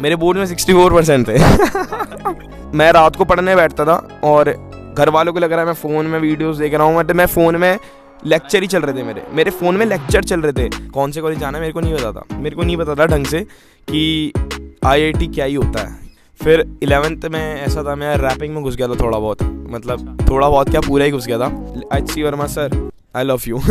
मेरे बोर्ड में 64% थे। मैं रात को पढ़ने बैठता था और घर वालों को लग रहा है मैं फ़ोन में वीडियोस देख रहा हूँ, मतलब मैं फ़ोन में लेक्चर ही चल रहे थे, मेरे फ़ोन में लेक्चर चल रहे थे। कौन से कॉलेज जाना है मेरे को नहीं पता था, मेरे को नहीं पता था ढंग से कि IIT क्या ही होता है। फिर 11th में ऐसा था, मैं रैपिंग में घुस गया था थोड़ा बहुत, मतलब थोड़ा बहुत क्या पूरा ही घुस गया था। HC Verma sir, I love you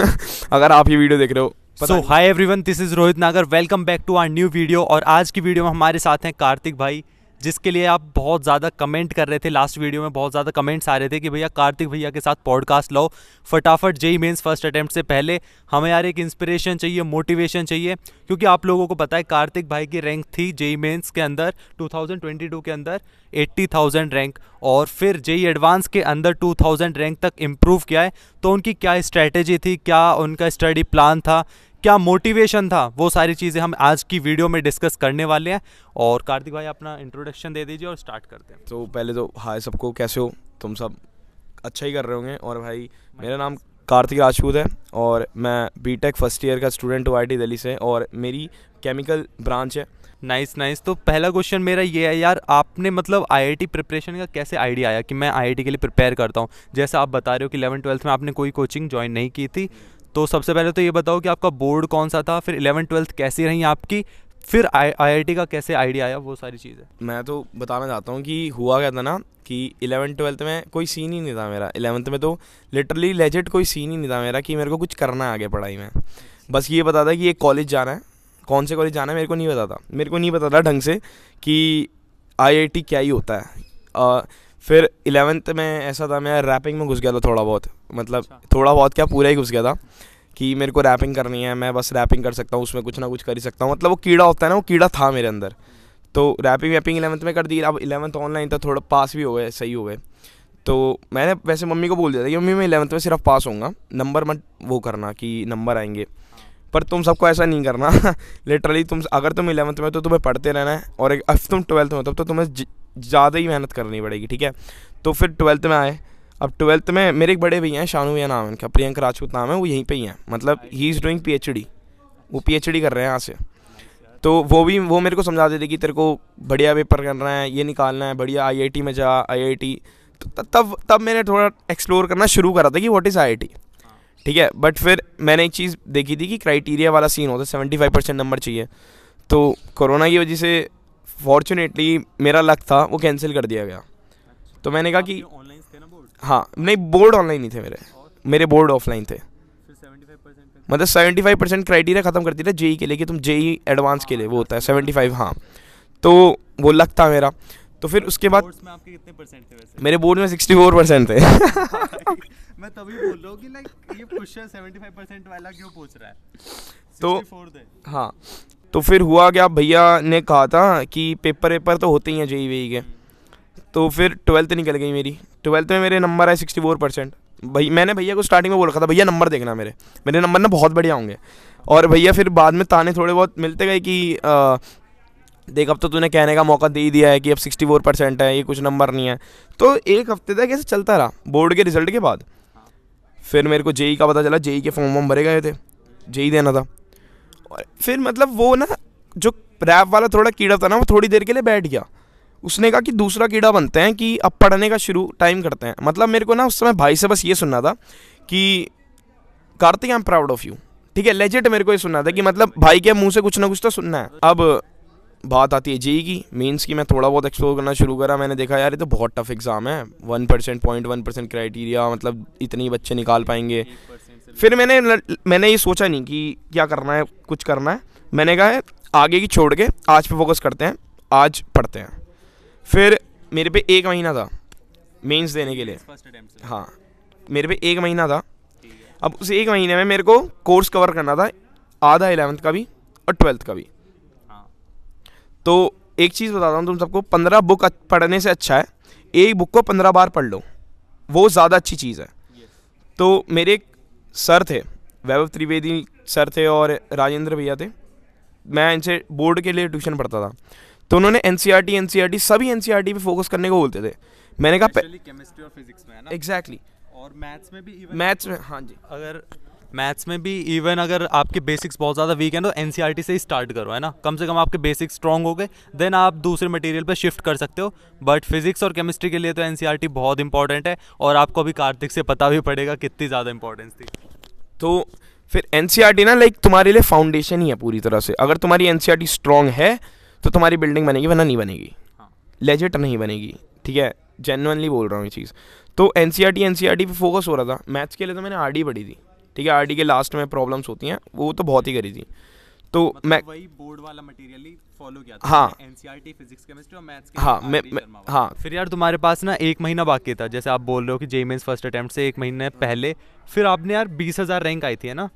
अगर आप ये वीडियो देख रहे हो। So hi everyone, this is Rohit Nagar, welcome back to our new video. और आज की वीडियो में हमारे साथ हैं कार्तिक भाई, जिसके लिए आप बहुत ज़्यादा कमेंट कर रहे थे। लास्ट वीडियो में बहुत ज़्यादा कमेंट्स आ रहे थे कि भैया कार्तिक भैया के साथ पॉडकास्ट लाओ फटाफट, जेईई मेंस फर्स्ट अटेम्प्ट से पहले। हमें यार एक इंस्पिरेशन चाहिए, मोटिवेशन चाहिए, क्योंकि आप लोगों को पता है कार्तिक भाई की रैंक थी जेईई मेंस के अंदर 2022 के अंदर 80,000 रैंक, और फिर जेईई एडवांस के अंदर 2000 रैंक तक इम्प्रूव किया है। तो उनकी क्या स्ट्रैटेजी थी, क्या उनका स्टडी प्लान था, क्या मोटिवेशन था, वो सारी चीज़ें हम आज की वीडियो में डिस्कस करने वाले हैं। और कार्तिक भाई अपना इंट्रोडक्शन दे दीजिए और स्टार्ट करते हैं। तो पहले तो हाय सबको, कैसे हो तुम सब? अच्छा ही कर रहे होंगे। और भाई मेरा नाम कार्तिक राजपूत है और मैं बीटेक फर्स्ट ईयर का स्टूडेंट हूँ IIT दिल्ली से, और मेरी केमिकल ब्रांच है। नाइस। तो पहला क्वेश्चन मेरा ये है यार, आपने मतलब IIT प्रिपरेशन का कैसे आइडिया आया कि मैं IIT के लिए प्रिपेयर करता हूँ? जैसा आप बता रहे हो कि 11th-12th में आपने कोई कोचिंग ज्वाइन नहीं की थी, तो सबसे पहले तो ये बताओ कि आपका बोर्ड कौन सा था, फिर 11th-12th कैसी रही आपकी, फिर IIT का कैसे आइडिया आया, वो सारी चीज़ें। मैं तो बताना चाहता हूँ कि हुआ क्या था ना कि 11th-12th में कोई सीन ही नहीं था मेरा। 11th में तो लिटरली लेजिट कोई सीन ही नहीं था मेरा कि मेरे को कुछ करना है आगे पढ़ाई में। बस ये पता था कि एक कॉलेज जाना है, कौन से कॉलेज जाना है मेरे को नहीं पता था। मेरे को नहीं पता था ढंग से कि IIT क्या ही होता है। फिर 11th में ऐसा था, मैं रैपिंग में घुस गया था थोड़ा बहुत, मतलब थोड़ा बहुत क्या पूरा ही घुस गया था कि मेरे को रैपिंग करनी है, मैं बस रैपिंग कर सकता हूँ, उसमें कुछ ना कुछ कर ही सकता हूँ। मतलब वो कीड़ा होता है ना, वो कीड़ा था मेरे अंदर। तो रैपिंग 11th में कर दी। अब 11th ऑनलाइन था, थोड़ा पास भी हो गए, सही हो गए। तो मैंने वैसे मम्मी को बोल दिया था कि मम्मी मैं 11th में सिर्फ पास होऊंगा, नंबर मत वो करना कि नंबर आएंगे। पर तुम सबको ऐसा नहीं करना लिटरली अगर तुम 11th में तो तुम्हें पढ़ते रहना है, और अब तुम 12th में तब तो तुम्हें ज़्यादा ही मेहनत करनी पड़ेगी, ठीक है। तो फिर 12th में आए। अब 12th में मेरे एक बड़े भैया हैं, शानू भैया नाम है उनका, प्रियंक राजपूत नाम है, वो यहीं पे ही हैं, मतलब ही इज़ डूइंग PhD, वो PhD कर रहे हैं यहाँ से। तो वो मेरे को समझा देते कि तेरे को बढ़िया पेपर करना है, ये निकालना है, बढ़िया IIT में जा, IIT। तो तब मैंने थोड़ा एक्सप्लोर करना शुरू करा था कि व्हाट इज़ IIT, ठीक है। बट फिर मैंने एक चीज़ देखी थी कि क्राइटेरिया वाला सीन होता है, 75% नंबर चाहिए। तो कोरोना की वजह से फॉर्चुनेटली मेरा लक था, वो कैंसिल कर दिया गया। तो मैंने कहा कि हाँ, नहीं बोर्ड ऑनलाइन नहीं थे मेरे बोर्ड ऑफलाइन थे। मतलब 75% क्राइटेरिया ख़त्म करती थी जेईई के लिए कि तुम जेईई एडवांस के लिए वो होता है 75, हाँ। तो वो लक था मेरा। तो फिर उसके बाद में आपके कितने परसेंट थे वैसे? मेरे बोर्ड में 64% थे मैं तभी बोल रहा हूँ कि लाइक ये क्वेश्चन 75% वाला क्यों पूछ रहा है? तो 64 थे। हाँ, तो फिर हुआ क्या, भैया ने कहा था कि पेपर तो होते ही हैं जेईई वेई के। तो फिर 12th निकल गई मेरी। 12th में मेरे नंबर आए 64%। मैंने भैया को स्टार्टिंग में बोल रखा था भैया नंबर देखना, मेरे नंबर ना बहुत बढ़िया होंगे। और भैया फिर बाद में ताने थोड़े बहुत मिलते गए कि देख अब तो तूने कहने का मौका दे ही दिया है कि अब 64% है, ये कुछ नंबर नहीं है। तो एक हफ्ते तक ऐसे चलता रहा बोर्ड के रिजल्ट के बाद। फिर मेरे को जेईई का पता चला, जेईई के फॉर्म भरे गए थे, जेईई देना था। और फिर मतलब वो ना जो रैप वाला थोड़ा कीड़ा था ना, वो थोड़ी देर के लिए बैठ गया। उसने कहा कि दूसरा कीड़ा बनते हैं कि अब पढ़ने का शुरू टाइम करते हैं। मतलब मेरे को ना उस समय भाई से बस ये सुनना था कि Kartik I am proud of you, ठीक है, लेजिट मेरे को ये सुनना था कि मतलब भाई के मुंह से कुछ ना कुछ तो सुनना है। अब बात आती है जेईई की, मेंस की। मैं थोड़ा बहुत एक्सप्लोर करना शुरू करा, मैंने देखा यार ये तो बहुत टफ एग्जाम है, 0.1% क्राइटेरिया, मतलब इतने बच्चे निकाल पाएंगे। फिर मैंने ये सोचा नहीं कि क्या करना है, कुछ करना है। मैंने कहा आगे की छोड़ के आज पे फोकस करते हैं, आज पढ़ते हैं। फिर मेरे पे 1 महीना था मेंस देने के लिए, हाँ मेरे पे 1 महीना था। अब उस 1 महीने में मेरे को कोर्स कवर करना था, आधा 11th का भी और 12th का भी। तो एक चीज़ बताता हूँ तुम सबको, 15 बुक पढ़ने से अच्छा है एक बुक को 15 बार पढ़ लो, वो ज़्यादा अच्छी चीज़ है। तो मेरे एक सर थे, वैभव त्रिवेदी सर थे और राजेंद्र भैया थे, मैं इनसे बोर्ड के लिए ट्यूशन पढ़ता था। तो उन्होंने NCERT सभी NCERT पे फोकस करने को बोलते थे। मैंने कहा केमिस्ट्री और फिजिक्स में है ना? एग्जैक्टली, और मैथ्स में भी, मैथ्स में, हाँ जी। अगर मैथ्स में भी इवन अगर आपके बेसिक्स बहुत ज़्यादा वीक हैं तो एनसीईआरटी से ही स्टार्ट करो, है ना, कम से कम आपके बेसिक्स स्ट्रॉन्ग हो गए, देन आप दूसरे मटेरियल पे शिफ्ट कर सकते हो। बट फिजिक्स और केमिस्ट्री के लिए तो एनसीईआरटी बहुत इंपॉर्टेंट है, और आपको अभी कार्तिक से पता भी पड़ेगा कितनी ज़्यादा इंपॉर्टेंस थी। तो फिर एनसीईआरटी ना लाइक तुम्हारे लिए फाउंडेशन ही है पूरी तरह से। अगर तुम्हारी एनसीईआरटी स्ट्रांग है तो तुम्हारी बिल्डिंग बनेगी, वरना नहीं बनेगी, लेजिट नहीं बनेगी, ठीक है, जेन्युइनली बोल रहा हूँ ये चीज़। तो एनसीईआरटी पे फोकस हो रहा था। मैथ्स के लिए तो मैंने आरडी पढ़ी थी, ठीक है, आरडी के लास्ट में प्रॉब्लम्स होती हैं, वो तो बहुत ही करी थी। तो मतलब मैं वही बोर्ड वाला मटेरियल ही फॉलो किया था। हाँ एनसीईआरटी फिजिक्स केमिस्ट्री और मैथ्स के हाँ लिए हाँ फिर यार तुम्हारे पास ना 1 महीना बाकी था, जैसे आप बोल रहे हो कि जेईई मेंस फर्स्ट अटेम्प्ट से 1 महीने पहले फिर आपने यार 20,000 रैंक आई थी, है ना,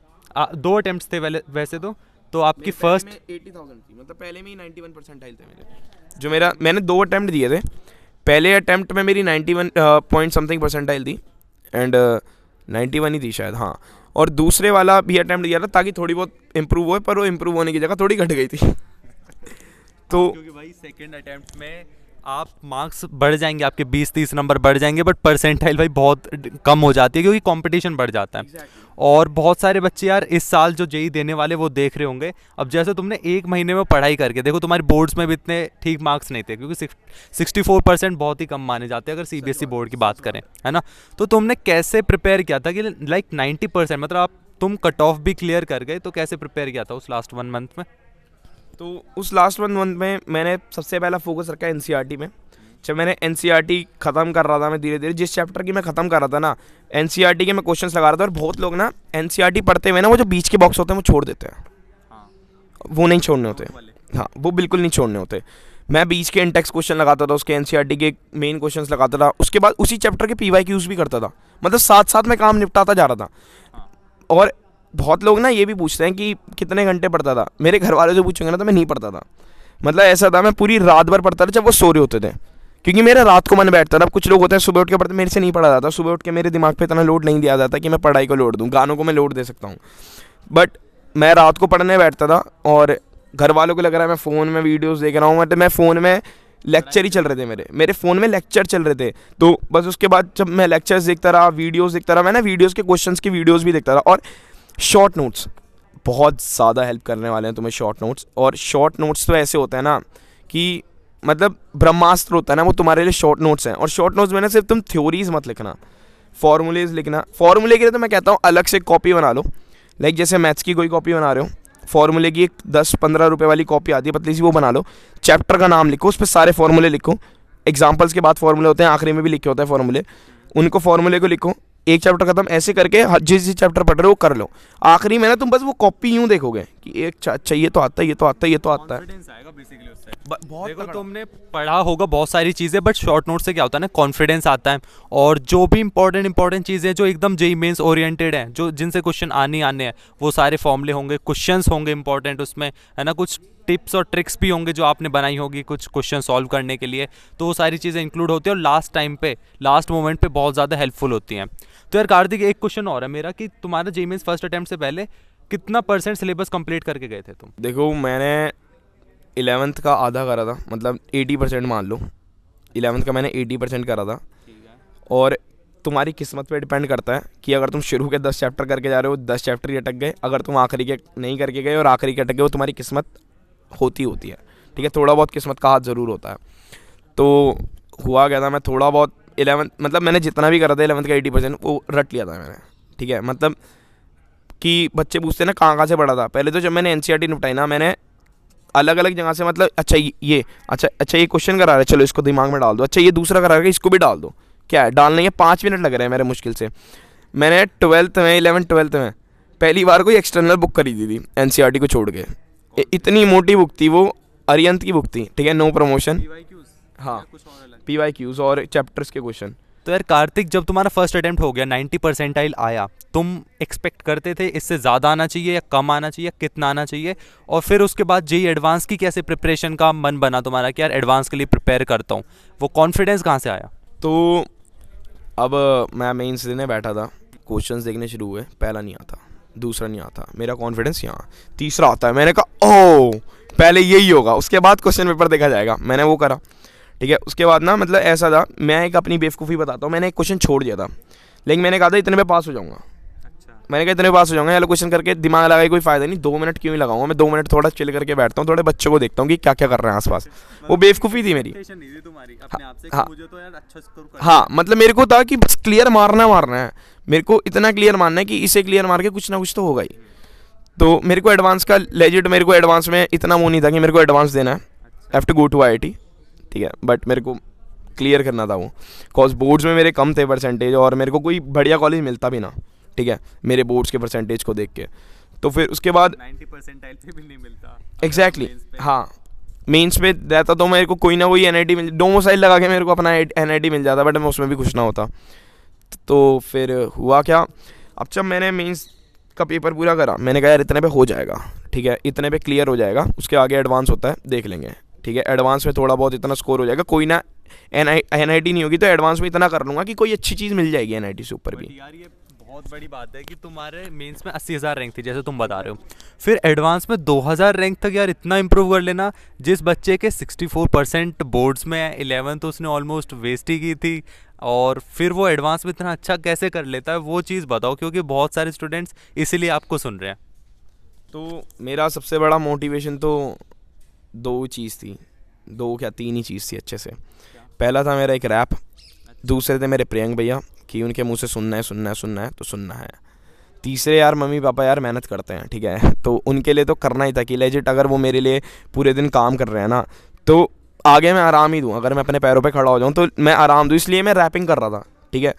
2 अटेम्प्ट्स थे वैसे तो आपकी फर्स्ट 80,000 थी, मतलब पहले में ही 91 परसेंटाइल थे मेरे। जो मेरा मैंने 2 अटैम्प्ट दिए थे, पहले अटैम्प्ट में मेरी 91 पॉइंट समथिंग परसेंटाइल थी, एंड 91 ही थी शायद, हाँ। और दूसरे वाला भी अटैम्प्ट दिया था ताकि थोड़ी बहुत इंप्रूव हो, पर वो इंप्रूव होने की जगह थोड़ी घट गई थी। तो क्योंकि भाई सेकंड अटेम्प्ट में आप मार्क्स बढ़ जाएंगे, आपके 20-30 नंबर बढ़ जाएंगे, बट परसेंटाइल भाई बहुत कम हो जाती है क्योंकि कंपटीशन बढ़ जाता है। और बहुत सारे बच्चे यार इस साल जो जेईई देने वाले वो देख रहे होंगे। अब जैसे तुमने 1 महीने में पढ़ाई करके देखो, तुम्हारे बोर्ड्स में भी इतने ठीक मार्क्स नहीं थे क्योंकि 64% बहुत ही कम माने जाते हैं अगर सीबीएसई बोर्ड की बात करें, है ना। तो तुमने कैसे प्रिपेयर किया था कि लाइक 90%, मतलब तुम कट ऑफ भी क्लियर कर गए, तो कैसे प्रिपेयर किया था उस लास्ट 1 मंथ में? तो उस लास्ट 1 मंथ में मैंने सबसे पहला फोकस रखा एनसीईआरटी में। जब मैंने एनसीईआरटी ख़त्म कर रहा था, मैं धीरे धीरे जिस चैप्टर की मैं ख़त्म कर रहा था ना, एनसीईआरटी के मैं क्वेश्चंस लगा रहा था। और बहुत लोग ना एनसीईआरटी पढ़ते हुए ना वो जो बीच के बॉक्स होते हैं वो छोड़ देते हैं, वो नहीं छोड़ने होते, हाँ, वो बिल्कुल नहीं छोड़ने होते। मैं बीच के इंटेक्स क्वेश्चन लगाता था, उसके एनसीईआरटी के मेन क्वेश्चंस लगाता था, उसके बाद उसी चैप्टर के पीवाईक्यूज़ भी करता था, मतलब साथ साथ में काम निपटाता जा रहा था। और बहुत लोग ना ये भी पूछते हैं कि कितने घंटे पढ़ता था। मेरे घर वाले से पूछेंगे ना तो मैं नहीं पढ़ता था, मतलब ऐसा था मैं पूरी रात भर पढ़ता था जब वो सो रहे होते थे, क्योंकि मेरा रात को मन बैठता था। अब कुछ लोग होते हैं सुबह उठ के पढ़ते, मेरे से नहीं पढ़ा जाता, सुबह उठ के मेरे दिमाग पे इतना लोड नहीं दिया जाता कि मैं पढ़ाई को लोड दूँ। गानों को मैं लोड दे सकता हूँ, बट मैं रात को पढ़ने बैठता था और घर वालों को लग रहा है मैं फ़ोन में वीडियोज़ देख रहा हूँ, मतलब मैं फ़ोन में लेक्चर ही चल रहे थे, मेरे फ़ोन में लेक्चर चल रहे थे। तो बस उसके बाद जब मैं लेक्चर्स देखता रहा, वीडियोज़ देखता रहा, मैं ना वीडियोज़ के क्वेश्चंस की वीडियोज़ भी देखता रहा। और शॉर्ट नोट्स बहुत ज़्यादा हेल्प करने वाले हैं तुम्हें, शॉर्ट नोट्स। और शॉर्ट नोट्स तो ऐसे होते हैं ना कि मतलब ब्रह्मास्त्र होता है ना, वो तुम्हारे लिए शॉर्ट नोट्स हैं। और शॉर्ट नोट्स में ना सिर्फ तुम थ्योरीज मत लिखना, फॉर्मूलेज लिखना। फॉर्मूले के लिए तो मैं कहता हूँ अलग से कॉपी बना लो, लाइक जैसे मैथ्स की कोई कॉपी बना रहे हो, फॉर्मूले की एक 10-15 रुपये वाली कॉपी आती है पतली सी, वो बना लो। चैप्टर का नाम लिखो, उस पर सारे फॉर्मूले लिखो, एग्जाम्पल्स के बाद फॉर्मूले होते हैं, आखिरी में भी लिखे होते हैं फॉर्मूले, उनको फॉर्मूले को लिखो। एक चैप्टर खत्म, ऐसे करके जिस चैप्टर पढ़ रहे हो वो कर लो। आखिरी में ना तुम बस वो कॉपी यूँ देखोगे कि एक अच्छा ये तो आता है, ये तो आता है, ये तो आता है। बहुत देखो तुमने पढ़ा होगा बहुत सारी चीज़ें, बट शॉर्ट नोट से क्या होता है ना, कॉन्फिडेंस आता है। और जो भी इंपॉर्टेंट चीज़ें जो एकदम जेईई मेंस ओरिएंटेड हैं, जो जिनसे क्वेश्चन आने हैं, वो सारे फॉर्मूले होंगे, क्वेश्चंस होंगे इंपॉर्टेंट उसमें, है ना, कुछ टिप्स और ट्रिक्स भी होंगे जो आपने बनाई होगी कुछ क्वेश्चन सॉल्व करने के लिए, तो वो सारी चीज़ें इंक्लूड होती है और लास्ट मोमेंट पे बहुत ज़्यादा हेल्पफुल होती हैं। तो यार कार्तिक, एक क्वेश्चन और है मेरा कि तुम्हारा जेईई मेंस फर्स्ट अटेम्प्ट से पहले कितना % सिलेबस कंप्लीट करके गए थे तुम? देखो मैंने 11th का आधा करा था, मतलब 80% मान लो। 11th का मैंने 80% करा था। और तुम्हारी किस्मत पे डिपेंड करता है कि अगर तुम शुरू के 10 चैप्टर करके जा रहे हो, 10 चैप्टर ही अटक गए, अगर तुम आखिरी के नहीं करके गए और आखिरी के अटक गए, वो तुम्हारी किस्मत होती है, ठीक है, थोड़ा बहुत किस्मत का हाथ ज़रूर होता है। तो हुआ क्या था, मैं थोड़ा बहुत 11th, मतलब मैंने जितना भी करा था 11th का 80% वो रट लिया था मैंने, ठीक है। मतलब कि बच्चे पूछते हैं ना कहाँ से पढ़ा था। पहले तो जब मैंने एनसीईआरटी निपटाई ना, मैंने अलग अलग जगह से, मतलब अच्छा ये क्वेश्चन करा रहा है, चलो इसको दिमाग में डाल दो, अच्छा ये दूसरा करा रहा है, इसको भी डाल दो। क्या है डालना, ये 5 मिनट लग रहे हैं मेरे मुश्किल से। मैंने 11th में पहली बार कोई एक्सटर्नल बुक खरीदी थी एनसीईआरटी को छोड़ के। इतनी मोटी बुक थी वो, अरिहंत की बुक थी, ठीक है, नो प्रमोशन, हाँ, पीवाईक्यूज और चैप्टर्स के क्वेश्चन। तो यार कार्तिक, जब तुम्हारा फर्स्ट अटेम्प्ट हो गया, 90 परसेंटाइल आया, तुम एक्सपेक्ट करते थे इससे ज़्यादा आना चाहिए या कम आना चाहिए, कितना आना चाहिए? और फिर उसके बाद जेईई एडवांस की कैसे प्रिपरेशन का मन बना तुम्हारा कि यार एडवांस के लिए प्रिपेयर करता हूँ, वो कॉन्फिडेंस कहाँ से आया? तो अब मैं मेंस देने बैठा था, क्वेश्चंस देखने शुरू हुए, पहला नहीं आता, दूसरा नहीं आता, मेरा कॉन्फिडेंस यहाँ, तीसरा आता है, मैंने कहा ओह पहले यही होगा, उसके बाद क्वेश्चन पेपर देखा जाएगा। मैंने वो करा, ठीक है। उसके बाद ना मतलब ऐसा था, मैं एक अपनी बेवकूफ़ी बताता हूँ, मैंने एक क्वेश्चन छोड़ दिया था, लेकिन मैंने कहा था इतने में पास हो जाऊँगा। मैंने कहा इतने पास हो जाऊंगा, एलोकेशन करके दिमाग लगाए कोई फ़ायदा नहीं, 2 मिनट क्यों ही लगाऊंगा मैं, 2 मिनट थोड़ा चिल करके बैठता हूँ, थोड़े बच्चों को देखता हूँ कि क्या क्या कर रहे हैं आसपास। वो बेवकूफ़ी थी मेरी। हाँ हाँ, मतलब मेरे को था कि बस क्लियर मारना है, मेरे को इतना क्लियर मारना है कि इसे क्लियर मार के कुछ ना कुछ तो होगा ही। तो मेरे को एडवांस का लेजिट, मेरे को एडवांस में इतना वो नहीं था कि मेरे को एडवांस देना है, have to go to IIT, ठीक है, बट मेरे को क्लियर करना था वो, कॉज बोर्ड्स में मेरे कम थे परसेंटेज, और मेरे को कोई बढ़िया कॉलेज मिलता भी ना, ठीक है, मेरे बोर्ड्स के परसेंटेज को देख के। तो फिर उसके बाद 90% पे भी नहीं मिलता एग्जैक्टली हाँ, मेंस पे रहता तो मेरे को कोई ना कोई NIT मिल, डोमोसाइल लगा के मेरे को अपना NIT मिल जाता, बट मैं उसमें भी खुश ना होता। तो फिर हुआ क्या, अब जब मैंने मेंस का पेपर पूरा करा, मैंने कहा यार इतने पे हो जाएगा, ठीक है, इतने पे क्लियर हो जाएगा, उसके आगे एडवांस होता है देख लेंगे, ठीक है, एडवांस में थोड़ा बहुत इतना स्कोर हो जाएगा, कोई ना NIT नहीं होगी तो एडवांस में इतना कर लूँगा कि कोई अच्छी चीज़ मिल जाएगी NIT से ऊपर भी। यार ये बहुत बड़ी बात है कि तुम्हारे मेंस में 80,000 रैंक थी जैसे तुम बता रहे हो, फिर एडवांस में 2000 रैंक तक, यार इतना इंप्रूव कर लेना। जिस बच्चे के 64% बोर्ड्स में है, 11 तो उसने ऑलमोस्ट वेस्ट ही की थी, और फिर वो एडवांस में इतना अच्छा कैसे कर लेता है, वो चीज़ बताओ, क्योंकि बहुत सारे स्टूडेंट्स इसीलिए आपको सुन रहे हैं। तो मेरा सबसे बड़ा मोटिवेशन तो 2 चीज़ थी, 2 क्या 3 ही चीज़ थी अच्छे से। पहला था मेरा एक रैप, दूसरे थे मेरे प्रियंक भैया कि उनके मुंह से सुनना है तो सुनना है। तीसरे यार मम्मी पापा यार मेहनत करते हैं, ठीक है, तो उनके लिए तो करना ही था कि लेजिट अगर वो मेरे लिए पूरे दिन काम कर रहे हैं ना, तो आगे मैं आराम ही दूँ, अगर मैं अपने पैरों पे खड़ा हो जाऊँ तो मैं आराम दूँ, इसलिए मैं रैपिंग कर रहा था, ठीक है,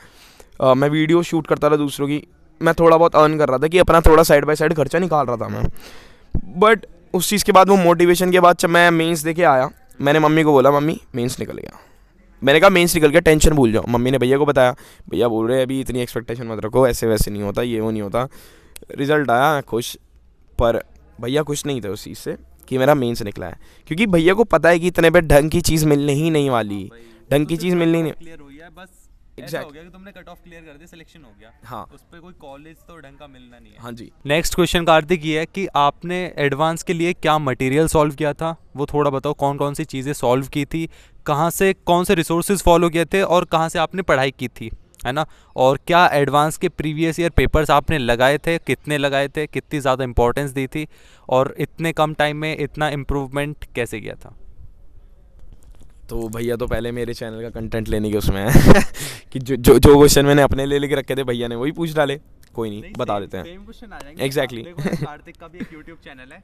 मैं वीडियो शूट करता था दूसरों की, मैं थोड़ा बहुत अर्न कर रहा था कि अपना थोड़ा साइड बाय साइड खर्चा निकाल रहा था मैं। बट उस चीज़ के बाद, वो मोटिवेशन के बाद जब मैं मेंस देके आया, मैंने मम्मी को बोला मम्मी मेंस निकल गया। मैंने कहा मेंस निकल गया, टेंशन भूल जाओ। मम्मी ने भैया को बताया, भैया बोल रहे अभी इतनी एक्सपेक्टेशन मत रखो, ऐसे वैसे नहीं होता, ये वो नहीं होता। रिज़ल्ट आया खुश, पर भैया खुश नहीं थे उस चीज़ से कि मेरा मेंस निकला है, क्योंकि भैया को पता है कि इतने पे ढंग की चीज़ मिलने ही नहीं वाली, ढंग की चीज़ मिलनी नहीं। क्लियर हुई है बस, ऐसा हो गया कि तुमने कट ऑफ क्लियर कर दिया, सिलेक्शन हो गया, हाँ, उस पे कोई कॉलेज तो ढंग का मिलना नहीं है। हाँ जी। नेक्स्ट क्वेश्चन कार्तिक ये है कि आपने एडवांस के लिए क्या मटेरियल सॉल्व किया था, वो थोड़ा बताओ, कौन कौन सी चीज़ें सॉल्व की थी, कहाँ से कौन से रिसोर्सेज फॉलो किए थे, और कहाँ से आपने पढ़ाई की थी, है ना, और क्या एडवांस के प्रीवियस ईयर पेपर्स आपने लगाए थे, कितने लगाए थे, कितनी ज़्यादा इंपॉर्टेंस दी थी, और इतने कम टाइम में इतना इम्प्रूवमेंट कैसे किया था। तो भैया तो पहले मेरे चैनल का कंटेंट लेने के उसमें है कि जो क्वेश्चन मैंने अपने ले लेके रखे थे भैया ने वही पूछ डाले, कोई नहीं बता देते हैं। एग्जैक्टली कार्तिक का भी एक यूट्यूब चैनल है,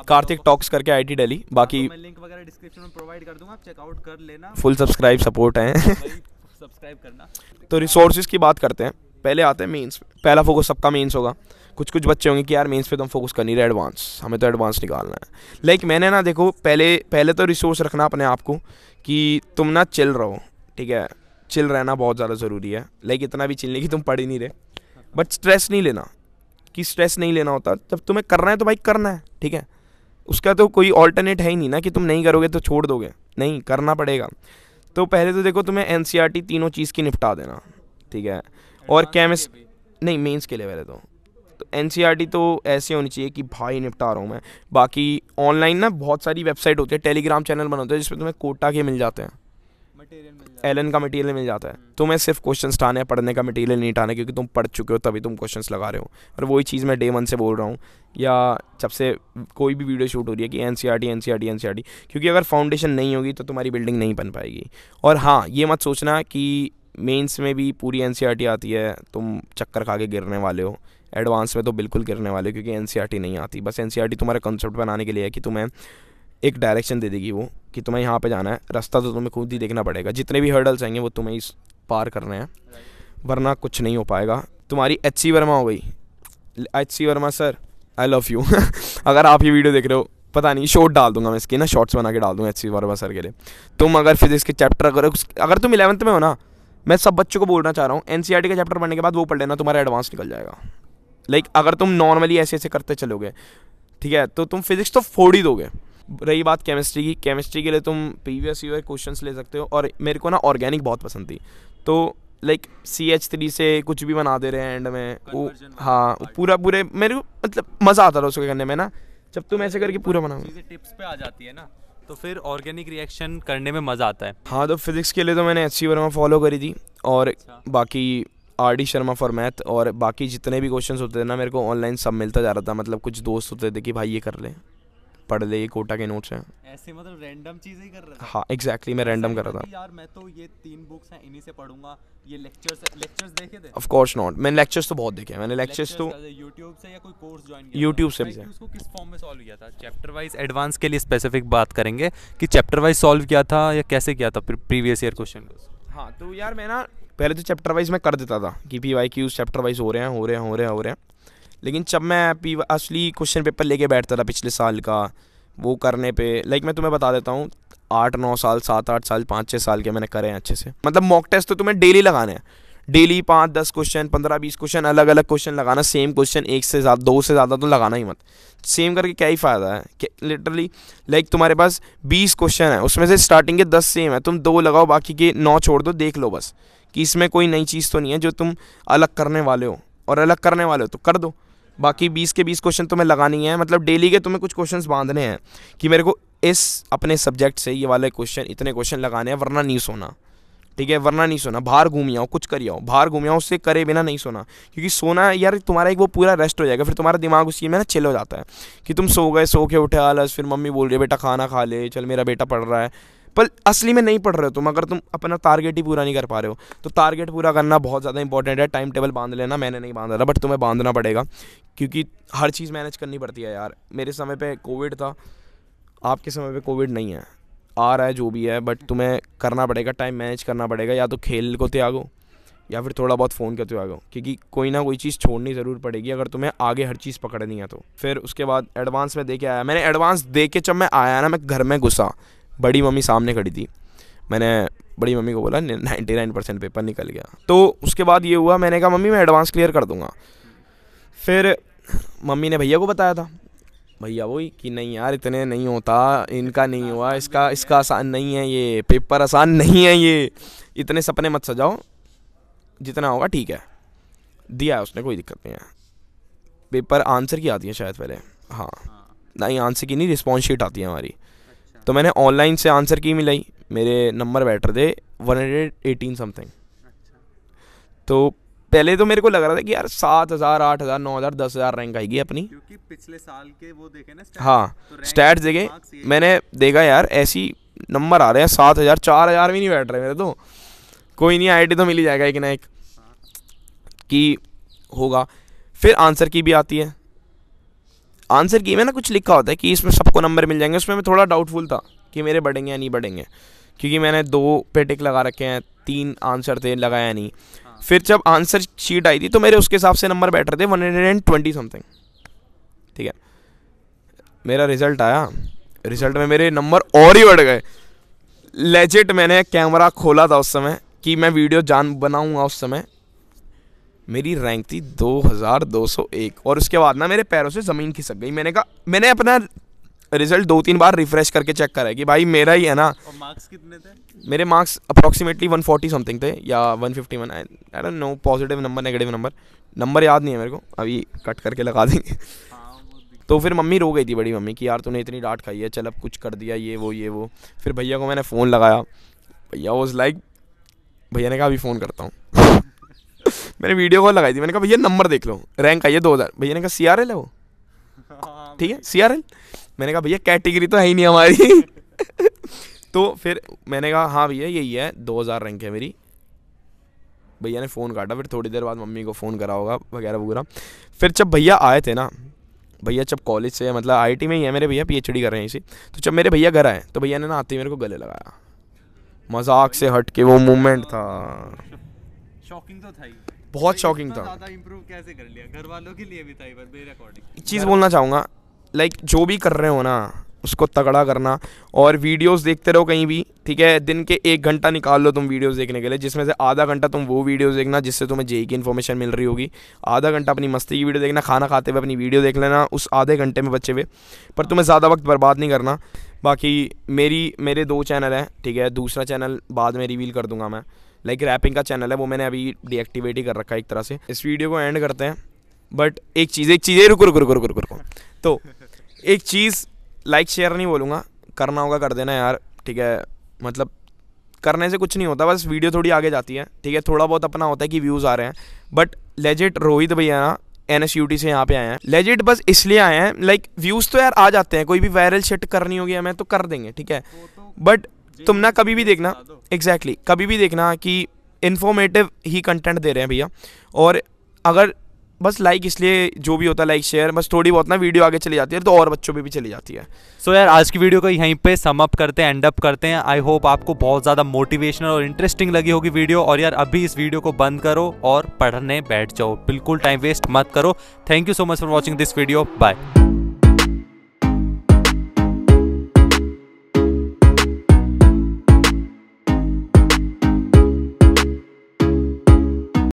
कार्तिक टॉक्स करके IIT दिल्ली, बाकी मैं लिंक वगैरह डिस्क्रिप्शन में प्रोवाइड कर दूंगा, आप चेकआउट कर लेना, फुल सब्सक्राइब सपोर्ट है सब्सक्राइब करना। तो रिसोर्सेज की बात करते हैं, पहले आते हैं मेंस पे। पहला फोकस सबका मेंस होगा। कुछ बच्चे होंगे कि यार मेंस पे तो हम फोकस कर नहीं रहे, एडवांस, हमें तो एडवांस निकालना है। लाइक मैंने ना, देखो पहले तो रिसोर्स रखना अपने आप को कि तुम ना चिल रहो, ठीक है, चिल रहना बहुत ज़्यादा ज़रूरी है। लाइक इतना भी चिल नहीं कि तुम पढ़ ही नहीं रहे, बट स्ट्रेस नहीं लेना, कि स्ट्रेस नहीं लेना होता। जब तुम्हें करना है तो भाई करना है, ठीक है, उसका तो कोई ऑल्टरनेट है ही नहीं ना कि तुम नहीं करोगे तो छोड़ दोगे, नहीं करना पड़ेगा। तो पहले तो देखो तुम्हें NCERT तीनों चीज़ की निपटा देना, ठीक है, और केमिस्ट्री नहीं, मेंस के लिए पहले तो NCERT तो ऐसे होनी चाहिए कि भाई निपटा रहा हूँ मैं। बाकी ऑनलाइन ना बहुत सारी वेबसाइट होती है, टेलीग्राम चैनल बनाते हैं जिसमें तुम्हें कोटा के मिल जाते हैं, एलन का मटेरियल मिल जाता है। तुम्हें सिर्फ क्वेश्चंस उठाने हैं, पढ़ने का मटेरियल नहीं उठाना, क्योंकि तुम पढ़ चुके हो तभी तुम क्वेश्चंस लगा रहे हो। और वही चीज़ मैं Day 1 से बोल रहा हूँ, या जब से कोई भी वीडियो शूट हो रही है कि NCERT, क्योंकि अगर फाउंडेशन नहीं होगी तो तुम्हारी बिल्डिंग नहीं बन पाएगी। और हाँ, ये मत सोचना कि मेंस में भी पूरी NCERT आती है, तुम चक्कर खा के गिरने वाले हो। एडवांस में तो बिल्कुल गिरने वाले हो, क्योंकि NCERT नहीं आती। बस NCERT तुम्हारा कंसेप्ट बनाने के लिए है कि तुम्हें एक डायरेक्शन दे देगी वो, कि तुम्हें यहाँ पे जाना है, रास्ता तो तुम्हें खुद ही देखना पड़ेगा, जितने भी हर्डल्स आएंगे वो तुम्हें इस पार करने हैं, वरना कुछ नहीं हो पाएगा। तुम्हारी HC वर्मा हो गई, HC Verma sir I love you अगर आप ये वीडियो देख रहे हो, पता नहीं शॉर्ट डाल दूंगा मैं इसकी ना, शॉर्ट्स बना के डाल दूंगा HC वर्मा सर के लिए। तुम अगर फिजिक्स के चैप्टर अगर तुम 11th में हो ना, मैं सब बच्चों को बोलना चाह रहा हूँ, NCERT का चैप्टर पढ़ने के बाद वो पढ़ लेना, तुम्हारा एडवांस निकल जाएगा। लाइक अगर तुम नॉर्मली ऐसे करते चलोगे, ठीक है, तो तुम फिजिक्स तो फोड़ ही दोगे। रही बात केमिस्ट्री की, केमिस्ट्री के लिए तुम प्रीवियस ईयर क्वेश्चंस ले सकते हो। और मेरे को ना ऑर्गेनिक बहुत पसंद थी, तो लाइक CH3 से कुछ भी बना दे रहे हैं एंड में वो, हाँ पूरे मेरे को मतलब मज़ा आता था उसको करने में ना, जब तुम ऐसे करके पूरा बनाओ, टिप्स पे आ जाती है ना, तो फिर ऑर्गेनिक रिएक्शन करने में मज़ा आता है। हाँ, तो फिजिक्स के लिए तो मैंने HC वर्मा फॉलो करी थी, और बाकी RD शर्मा फॉर मैथ, और बाकी जितने भी क्वेश्चंस होते थे ना मेरे को ऑनलाइन सब मिलता जा रहा था। मतलब कुछ दोस्त होते थे कि भाई ये कर ले, पढ़ ले, ये कोटा के नोट्स हैं। ऐसे मतलब रैंडम चीजें ही कर रहा था। हाँ एग्जैक्टली, मैं रैंडम कर रहा था। यार मैं तो ये 3 बुक्स हैं इन्हीं से पढ़ूंगा, ये लेक्चर्स देखे थे? ऑफ कोर्स नॉट, मैंने लेक्चर्स तो बहुत देखे हैं। मैंने लेक्चर्स तो यूट्यूब से या कोई कोर्स ज्वाइन किया? यूट्यूब से भी। उसको किस फॉर्म में सॉल्व किया था? चैप्टर वाइज एडवांस के लिए स्पेसिफिक बात करेंगे कि चैप्टर वाइज सॉल्व किया था या कैसे किया था प्रीवियस ईयर क्वेश्चन को? हाँ तो यार मैं ना पहले तो चैप्टर वाइज मैं कर देता था कि PYQs चैप्टर वाइज हो रहे हैं। लेकिन जब मैं असली क्वेश्चन पेपर लेके बैठता था पिछले साल का, वो करने पे लाइक मैं तुम्हें बता देता हूँ 8-9 साल 7-8 साल 5-6 साल के मैंने करे हैं अच्छे से। मतलब मॉक टेस्ट तो तुम्हें डेली लगाने हैं, डेली 5-10 क्वेश्चन 15-20 क्वेश्चन अलग अलग क्वेश्चन लगाना। सेम क्वेश्चन 1 से ज़्यादा 2 से ज़्यादा तो लगाना ही मत। सेम करके क्या ही फ़ायदा है कि लिटरली लाइक तुम्हारे पास 20 क्वेश्चन है, उसमें से स्टार्टिंग के 10 सेम है, तुम 2 लगाओ बाकी के 9 छोड़ दो, देख लो बस कि इसमें कोई नई चीज़ तो नहीं है जो तुम अलग करने वाले हो, और अलग करने वाले हो तो कर दो। बाकी 20 के 20 क्वेश्चन तुम्हें लगानी है। मतलब डेली के तुम्हें कुछ क्वेश्चंस बांधने हैं कि मेरे को इस अपने सब्जेक्ट से ये वाले क्वेश्चन इतने क्वेश्चन लगाने हैं, वरना नहीं सोना। ठीक है, वरना नहीं सोना। बाहर घूम आओ, कुछ करिए आओ, बाहर घूम आओ, उससे करे बिना नहीं सोना। क्योंकि सोना यार तुम्हारा एक वो पूरा रेस्ट हो जाएगा, फिर तुम्हारा दिमाग उसी में ना चिल हो जाता है कि तुम सो गए, सो के उठे आलस, फिर मम्मी बोल रही है बेटा खाना खा ले, चल मेरा बेटा पढ़ रहा है, पर असली में नहीं पढ़ रहे हो तुम। अगर तुम अपना टारगेट ही पूरा नहीं कर पा रहे हो तो टारगेट पूरा करना बहुत ज़्यादा इंपॉर्टेंट है। टाइम टेबल बांध लेना, मैंने नहीं बांधा था बट तुम्हें बांधना पड़ेगा क्योंकि हर चीज़ मैनेज करनी पड़ती है यार। मेरे समय पे कोविड था, आपके समय पे कोविड नहीं है, आ रहा है जो भी है, बट तुम्हें करना पड़ेगा, टाइम मैनेज करना पड़ेगा। या तो खेल को त्यागो या फिर थोड़ा बहुत फ़ोन का त्यागो, क्योंकि कोई ना कोई चीज़ छोड़नी ज़रूर पड़ेगी अगर तुम्हें आगे हर चीज़ पकड़नी है तो। फिर उसके बाद एडवांस में दे के आया। मैंने एडवांस दे के जब मैं आया ना, मैं घर में घुसा, बड़ी मम्मी सामने खड़ी थी, मैंने बड़ी मम्मी को बोला 99% पेपर निकल गया। तो उसके बाद ये हुआ, मैंने कहा मम्मी मैं एडवांस क्लियर कर दूंगा। फिर मम्मी ने भैया को बताया था, भैया वही कि नहीं यार इतने नहीं होता, इनका नहीं हुआ, इसका आसान नहीं है, ये पेपर आसान नहीं है, ये इतने सपने मत सजाओ, जितना होगा ठीक है। दिया है उसने, कोई दिक्कत नहीं है। पेपर आंसर की आती है शायद पहले, हाँ नहीं आंसर की नहीं, रिस्पॉन्स शीट आती है हमारी। तो मैंने ऑनलाइन से आंसर की मिलाई, मेरे नंबर बैठ रहे थे 118 समथिंग। तो पहले तो मेरे को लग रहा था कि यार 7,000 8,000 9,000 10,000 रैंक आएगी अपनी, क्योंकि पिछले साल के वो देखे ना हाँ स्टैट्स देखे, मैंने देखा यार ऐसी नंबर आ रहे हैं 7,000 4,000 भी नहीं बैठ रहे मेरे। तो कोई नहीं, IIT तो मिल ही जाएगा एक ना एक कि होगा। फिर आंसर की भी आती है, आंसर की में ना कुछ लिखा होता है कि इसमें सबको नंबर मिल जाएंगे। उसमें मैं थोड़ा डाउटफुल था कि मेरे बढ़ेंगे या नहीं बढ़ेंगे, क्योंकि मैंने 2 पे टिक लगा रखे हैं, 3 आंसर थे, लगाया नहीं। फिर जब आंसर शीट आई थी तो मेरे उसके हिसाब से नंबर बैठ रहे थे 120 समथिंग। ठीक है, मेरा रिज़ल्ट आया, रिज़ल्ट में मेरे नंबर और ही बढ़ गए। लेजिट मैंने कैमरा खोला था उस समय कि मैं वीडियो बनाऊंगा, उस समय मेरी रैंक थी 2201। और उसके बाद ना मेरे पैरों से ज़मीन खिसक गई। मैंने कहा, मैंने अपना रिजल्ट 2-3 बार रिफ्रेश करके चेक करा है कि भाई मेरा ही है ना। और मार्क्स कितने थे? मेरे मार्क्स अप्रॉक्सीमेटली 140 समथिंग थे या 151, I don't know, positive number negative number याद नहीं है मेरे को, अभी कट करके लगा देंगे। तो फिर मम्मी रो गई थी, बड़ी मम्मी, कि यार तूने इतनी डांट खाई है, चल अब कुछ कर दिया, ये वो। फिर भैया को मैंने फ़ोन लगाया, भैया वाज लाइक, भैया ने कहा अभी फ़ोन करता हूँ। मैंने वीडियो कॉल लगाई थी, मैंने कहा भैया नंबर देख लो, रैंक आई है 2000। भैया ने कहा CRL है वो, ठीक है CRL। मैंने कहा भैया कैटेगरी तो है ही नहीं हमारी। तो फिर मैंने कहा हाँ भैया यही है, 2000 रैंक है मेरी। भैया ने फ़ोन काटा, फिर थोड़ी देर बाद मम्मी को फ़ोन करा होगा वगैरह वगैरह। फिर जब भैया आए थे ना, भैया जब कॉलेज से, मतलब IIT में ही है मेरे भैया, PhD कर रहे हैं इसी। तो जब मेरे भैया घर आए तो भैया ने ना आते ही मेरे को गले लगाया, मजाक से हट के वो मोमेंट था। शॉकिंग तो था ही, बहुत शॉकिंग था। ज़्यादा इंप्रूव कैसे कर लिया? घर वालों के लिए भी था पर मेरे अकॉर्डिंग। एक चीज़ बोलना चाहूँगा, लाइक जो भी कर रहे हो ना उसको तगड़ा करना, और वीडियोस देखते रहो कहीं भी, ठीक है। दिन के 1 घंटा निकाल लो तुम वीडियोस देखने के लिए, जिसमें से आधा घंटा तुम वो वीडियोस देखना जिससे तुम्हें JEE की इन्फॉर्मेशन मिल रही होगी, आधा घंटा अपनी मस्ती की वीडियो देखना, खाना खाते हुए अपनी वीडियो देख लेना उस आधे घंटे में बचे हुए, पर तुम्हें ज़्यादा वक्त बर्बाद नहीं करना। बाकी मेरे 2 चैनल हैं, ठीक है, दूसरा चैनल बाद में रिवील कर दूंगा मैं, लाइक रैपिंग का चैनल है, वो मैंने अभी डीएक्टिवेट ही कर रखा है एक तरह से। इस वीडियो को एंड करते हैं, बट एक चीज़ रुको। तो एक चीज़, लाइक शेयर नहीं बोलूँगा, करना होगा कर देना यार, ठीक है। मतलब करने से कुछ नहीं होता, बस वीडियो थोड़ी आगे जाती है, ठीक है, थोड़ा बहुत अपना होता है कि व्यूज़ आ रहे हैं। बट लेजिट रोहित भैया ना NSUT से यहाँ पे आए हैं, लेजिट बस इसलिए आए हैं, लाइक व्यूज़ तो यार आ जाते हैं, कोई भी वायरल शिट करनी होगी हमें तो कर देंगे, ठीक है, बट तुम ना कभी भी देखना, एग्जैक्टली कभी भी देखना कि इन्फॉर्मेटिव ही कंटेंट दे रहे हैं भैया। और अगर बस लाइक इसलिए जो भी होता है लाइक शेयर, बस थोड़ी बहुत ना वीडियो आगे चली जाती है तो और बच्चों पे भी चली जाती है। सो यार आज की वीडियो को यहीं पे सम अप करते हैं, एंड अप करते हैं। आई होप आपको बहुत ज़्यादा मोटिवेशनल और इंटरेस्टिंग लगी होगी वीडियो। और यार अभी इस वीडियो को बंद करो और पढ़ने बैठ जाओ, बिल्कुल टाइम वेस्ट मत करो। Thank you so much for watching this video, bye.